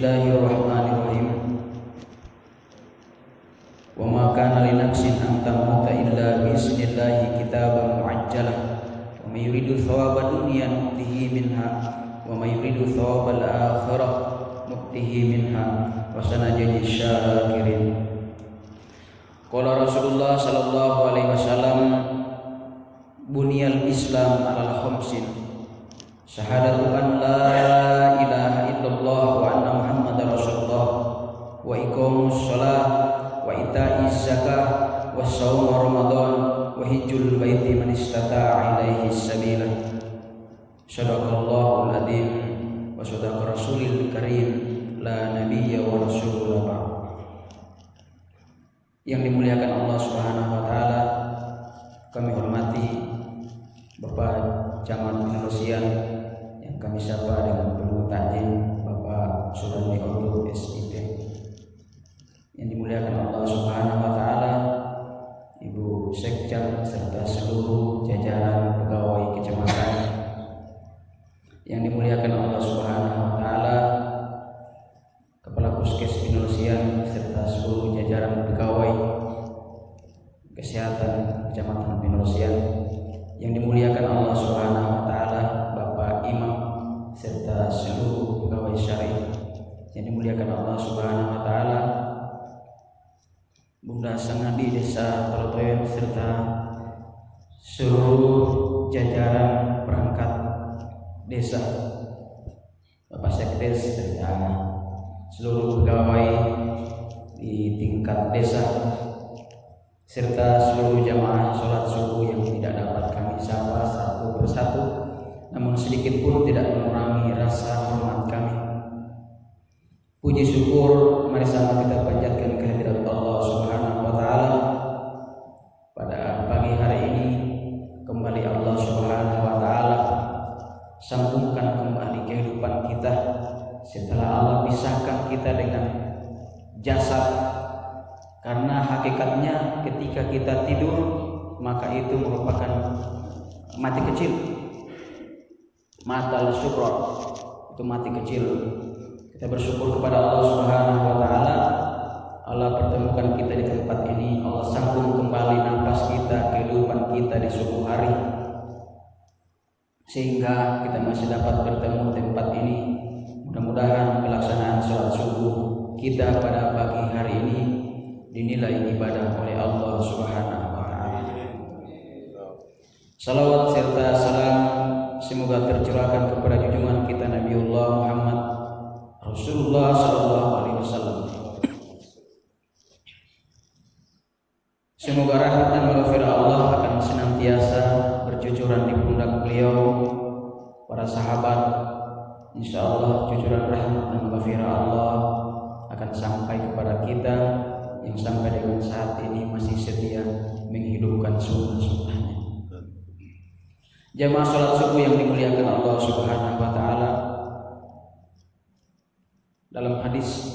Bismillahirrahmanirrahim. Wa ma kana li nafsin an tamuta illa bi idznillah kitaban muajjalah. Wa may yuridu thawaba dunya nu'tihi minha wa may yuridu thawabal akhirah nu'tihi minha wa sanajzi syakirin. Qala Rasulullah sallallahu alaihi wasallam, buniyal Islam alal khamsin. Syahadatu an la ilaha illallah wa anna Muhammadar Rasulullah wa iqamus shalah wa ita'iz zakah wa shaum Ramadan wa hajjul baiti man istata'a ilaihi sabila. Shadaqallahul adzim wa shadaqa rasulil karim la nabiyya wa rasulullah ba'd. Yang dimuliakan Allah Subhanahu wa taala, kami hormati Bapak Camat Penelosian yang kami sapa dengan penuh takzim, Bapak Surani Abdul SIP. Yang dimuliakan Allah Subhanahu wa taala, Ibu Sekjam serta seluruh jajaran pegawai kecamatan. Yang dimuliakan Allah Subhanahu wa taala, Kepala Puskes Penelosian serta seluruh jajaran pegawai kesehatan Kecamatan Penelosian. Yang dimuliakan Allah Subhanahu wa taala, Bapak Imam serta seluruh pegawai syariah. Yang dimuliakan Allah Subhanahu wa taala, Bunda Sangadi Desa Tolotoyon serta seluruh jajaran perangkat desa, Bapak Sekdes serta seluruh pegawai di tingkat desa serta seluruh jamaah sholat subuh yang tidak dapat kami sapa satu persatu, namun sedikit pun tidak mengurangi rasa hormat kami. Puji syukur mari sama kita panjatkan kehadirat Allah Subhanahu wa taala. Pada pagi hari ini kembali Allah Subhanahu wa taala sambungkan kembali kehidupan kita setelah Allah pisahkan kita dengan jasad. Karena hakikatnya ketika kita tidur maka itu merupakan mati kecil, matal syukron, itu mati kecil. Kita bersyukur kepada Allah Subhanahu wa taala, Allah pertemukan kita di tempat ini, Allah sambung kembali napas kita, kehidupan kita di subuh hari, sehingga kita masih dapat bertemu di tempat ini. Mudah-mudahan pelaksanaan sholat subuh kita pada pagi hari ini dinilai ibadah oleh Allah Subhanahu wa taala. Salawat serta salam semoga tercurahkan kepada junjungan kita Nabiullah Muhammad Rasulullah sallallahu alaihi wasallam. Semoga rahmat dan maghfirah Allah akan senantiasa bercucuran di pundak beliau, para sahabat. Insyaallah cucuran rahmat dan maghfirah Allah akan sampai kepada kita yang sampai dengan saat ini masih setia menghidupkan sunnah-sunnahnya. Jamaah salat subuh yang dimuliakan Allah Subhanahu wa taala, dalam hadis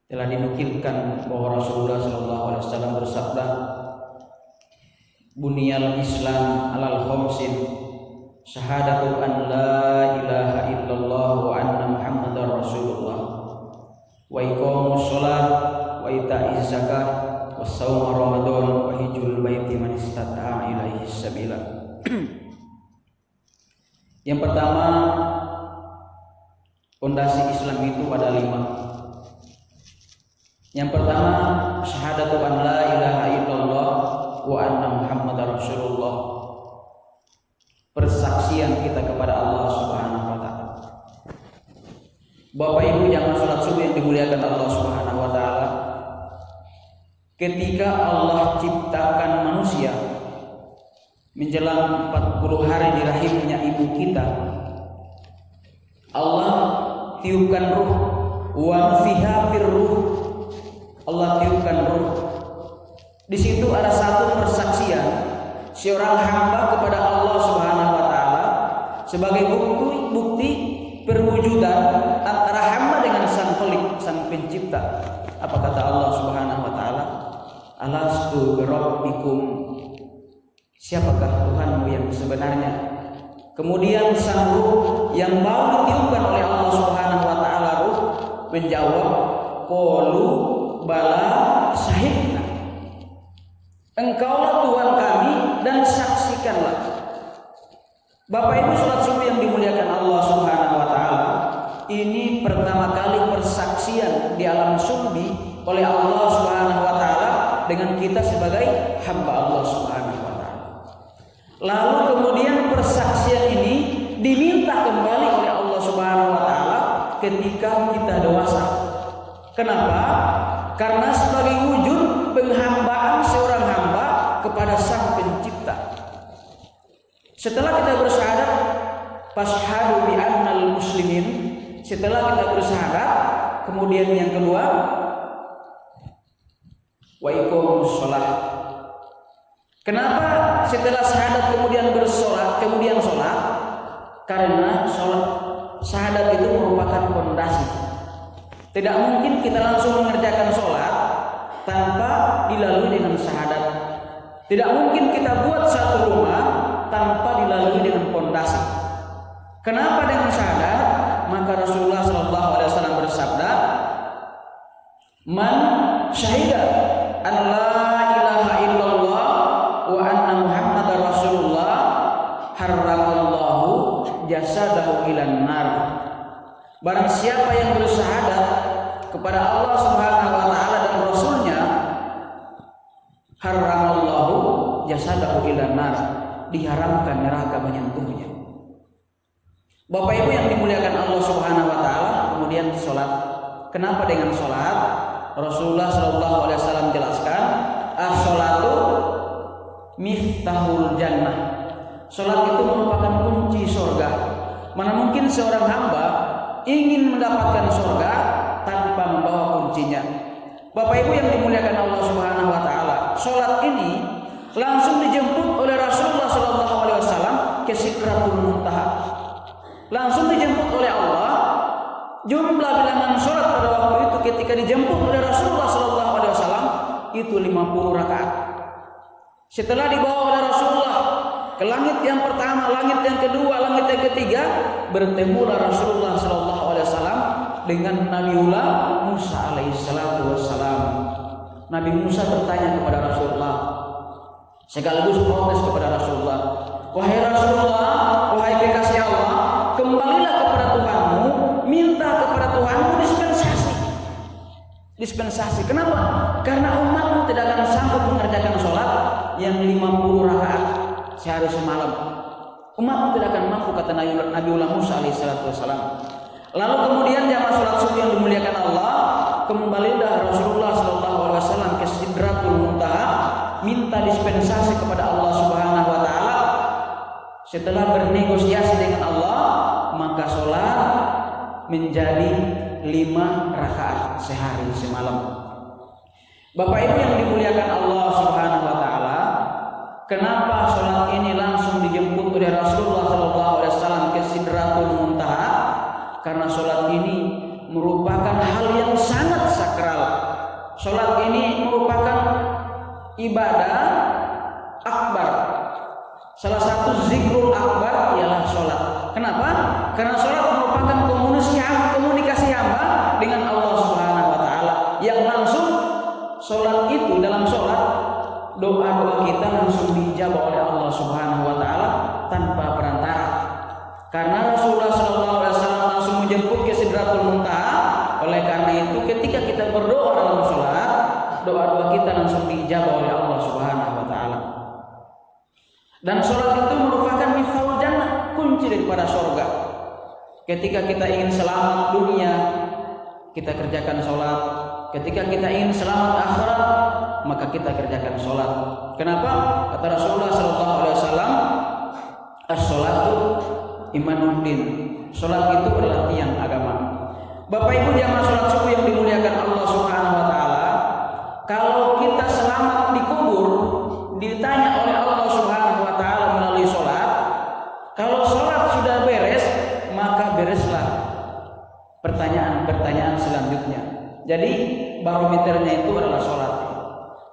telah dinukilkan bahwa Rasulullah sallallahu alaihi wasallam bersabda, buniyal Islam alal khamsin, syahadatu an la ilaha illallah wa anna Muhammadar Rasulullah wa iqamus shalah wa ita'iz zakah wa shaum Ramadan wa hajjul baiti man istata'a ilaihi sabila. Yang pertama, fondasi Islam itu ada 5. Yang pertama, syahadatu an la ilaha illallah wa anna Muhammadar Rasulullah. Persaksian kita kepada Allah Subhanahu wa taala. Bapak Ibu jamaah salat subuh yang dimuliakan Allah Subhanahu wa taala, ketika Allah ciptakan manusia menjelang 40 hari di rahimnya ibu kita, Allah tiupkan ruh, wa fiha firruh, Allah tiupkan ruh. Di situ ada satu persaksian seorang hamba kepada Allah Subhanahu wa taala sebagai bukti perwujudan antara hamba dengan sang Khalik, sang pencipta. Apa kata Allah Subhanahu wa taala? Alastu birabbikum, siapakah Tuhanmu yang sebenarnya? Kemudian sang ruh yang mau ditiupkan oleh Allah Subhanahu wa taala menjawab, qalu bala syahidna. Engkaulah Tuhan kami dan saksikanlah. Bapak Ibu salat subuh yang dimuliakan Allah Subhanahu wa taala, ini pertama kali persaksian di alam sulbi oleh Allah Subhanahu wa taala dengan kita sebagai hamba Allah Subhanahu wa taala. Lalu kemudian persaksian ini diminta kembali oleh Allah Subhanahu wa taala ketika kita dewasa. Kenapa? Karena sebagai wujud penghambaan seorang hamba kepada Sang Pencipta. Setelah kita bersyahadat, fashhadu bi annal muslimin, setelah kita bersyahadat, kemudian yang kedua, wa iqamus shalah. Kenapa setelah syahadat kemudian bersolat, kemudian sholat? Karena sholat syahadat itu merupakan fondasi. Tidak mungkin kita langsung mengerjakan sholat tanpa dilalui dengan syahadat. Tidak mungkin kita buat satu rumah tanpa dilalui dengan fondasi. Kenapa dengan syahadat? Maka Rasulullah SAW bersabda, "Man syahida an la ilaha illallah wa anna Muhammadar Rasulullah harramallahu jasadahu ilan nar." Barang siapa yang bersyahadat kepada Allah Subhanahu wa taala dan Rasulnya, harramallahu jasadahu ilan nar, diharamkan neraka menyentuhnya. Bapak Ibu yang dimuliakan Allah Subhanahu wa taala, kemudian salat. Kenapa dengan salat? Rasulullah sallallahu alaihi wasallam jelaskan, as-salatu miftahul jannah. Salat itu merupakan kunci surga. Mana mungkin seorang hamba ingin mendapatkan surga tanpa membawa kuncinya. Bapak Ibu yang dimuliakan Allah Subhanahu wa taala, salat ini langsung dijemput oleh Rasulullah sallallahu alaihi wasallam ke Sidratul Muntaha. Langsung dijemput oleh Allah. Jumlah bilangan salat pada waktu itu ketika dijemput oleh Rasulullah sallallahu alaihi wasallam itu 50 rakaat. Setelah dibawa oleh Rasulullah ke langit yang pertama, langit yang kedua, langit yang ketiga, bertemulah Rasulullah sallallahu alaihi wasallam dengan Nabiullah Musa alaihi salatu wassalam. Nabi Musa bertanya kepada Rasulullah, sekaligus protes kepada Rasulullah, "Wahai Rasulullah, wahai kekasih Allah, kembalilah kepada Tuhanmu, minta kepada Tuhanmu dispensasi." Dispensasi. Kenapa? Karena umatmu tidak akan sanggup mengerjakan sholat yang 50 rakaat sehari semalam. Umatmu tidak akan mampu, kata Nabiullah Musa alaihissalatu wassalam. Lalu kemudian jamaah sholat subuh yang dimuliakan Allah, kembalilah Rasulullah sallallahu alaihi wasallam ke Sidratul Muntaha, minta dispensasi kepada Allah Subhanahu wa taala. Setelah bernegosiasi dengan Allah, maka sholat menjadi 5 rakaat sehari semalam. Bapak Ibu yang dimuliakan Allah Subhanahu wa taala, kenapa sholat ini langsung dijemput oleh Rasulullah sallallahu alaihi wasallam ke Sidratul Muntaha? Karena sholat ini merupakan hal yang sangat sakral. Sholat ini merupakan ibadah akbar. Salah satu zikrul akbar ialah sholat. Kenapa? Karena sholat merupakan komunikasi hamba dengan Allah Subhanahu wa taala. Yang langsung sholat itu, dalam sholat doa-doa kita langsung dijawab oleh Allah Subhanahu wa taala tanpa perantara. Karena Rasulullah sallallahu alaihi wasallam langsung menjemput ke Sidratul Muntaha. Oleh karena itu ketika kita berdoa dalam sholat, doa-doa kita langsung dijawab oleh Allah Subhanahu wa taala. Dan sholat itu merupakan miftahul jannah, kunci daripada surga. Ketika kita ingin selamat dunia, kita kerjakan sholat. Ketika kita ingin selamat akhirat, maka kita kerjakan sholat. Kenapa? Kata Rasulullah sallallahu alaihi wasallam, as-sholatu imanuddin. Sholat itu adalah tiang agama. Bapak Ibu jamaah sholat subuh yang dimuliakan Allah Subhanahu wa taala, kalau kita selamat di kubur, ditanya oleh Allah Subhanahu wa taala melalui sholat, kalau sholat sudah beres, maka bereslah pertanyaan-pertanyaan selanjutnya. Jadi barometernya itu adalah sholat.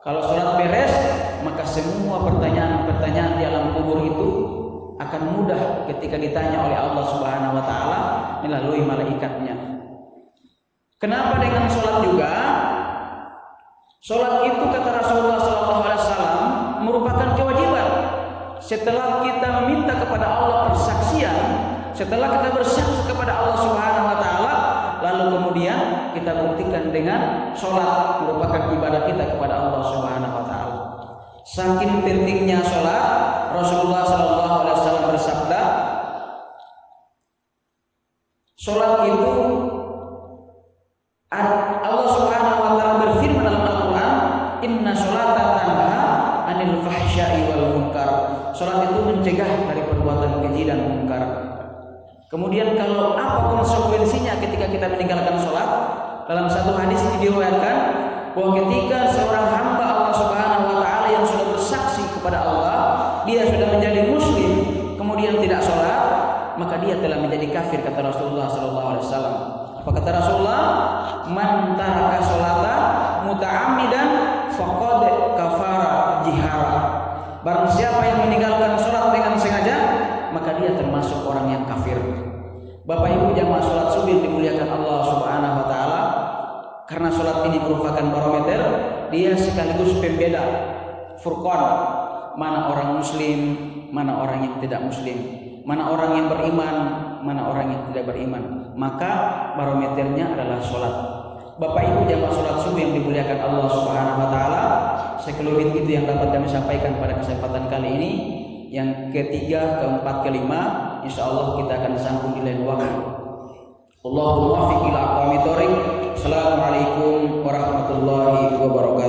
Kalau sholat beres, maka semua pertanyaan-pertanyaan di alam kubur itu akan mudah ketika ditanya oleh Allah Subhanahu wa taala melalui malaikatnya. Kenapa dengan sholat juga? Sholat itu kata Rasulullah SAW merupakan kewajiban. Setelah kita meminta kepada Allah persaksian, setelah kita bersaksi kepada Allah Subhanahu wa taala, lalu kemudian kita buktikan dengan sholat merupakan ibadah kita kepada Allah Subhanahu wa taala. Saking pentingnya sholat, Rasulullah SAW bersabda, sholat itu Allah Subhanahu wa taala berfirman dalam Al-Qur'an, "Inna sholata tanha 'anil fahsya'i wal munkar." Salat itu mencegah dari perbuatan keji dan munkar. Kemudian kalau apa konsekuensinya ketika kita meninggalkan salat? Dalam satu hadis diriwayatkan bahwa ketika seorang hamba Allah Subhanahu wa taala yang sudah bersaksi kepada Allah, dia sudah menjadi muslim, kemudian tidak salat, maka dia telah menjadi kafir kata Rasulullah sallallahu alaihi wasallam. Apa kata Rasulullah? Man taraka sholata muta'ammidan faqad kafara jihara. Barang siapa yang meninggalkan sholat dengan sengaja, maka dia termasuk orang yang kafir. Bapak Ibu jamaah sholat subuh dimuliakan Allah Subhanahu wa taala. Karena sholat ini merupakan barometer, dia sekaligus pembeda, furqan, mana orang muslim, mana orang yang tidak muslim, mana orang yang beriman, mana orang yang tidak beriman. Maka barometernya adalah sholat. Bapak Ibu jamaah sholat subuh yang dimuliakan Allah Subhanahu wa taala, sekelumit itu yang dapat kami sampaikan pada kesempatan kali ini. Yang ketiga, keempat, kelima, insyaallah kita akan sambung di lain waktu. Allahumma waffiq ila aqwamit thoriq. Assalamualaikum warahmatullahi wabarakatuh.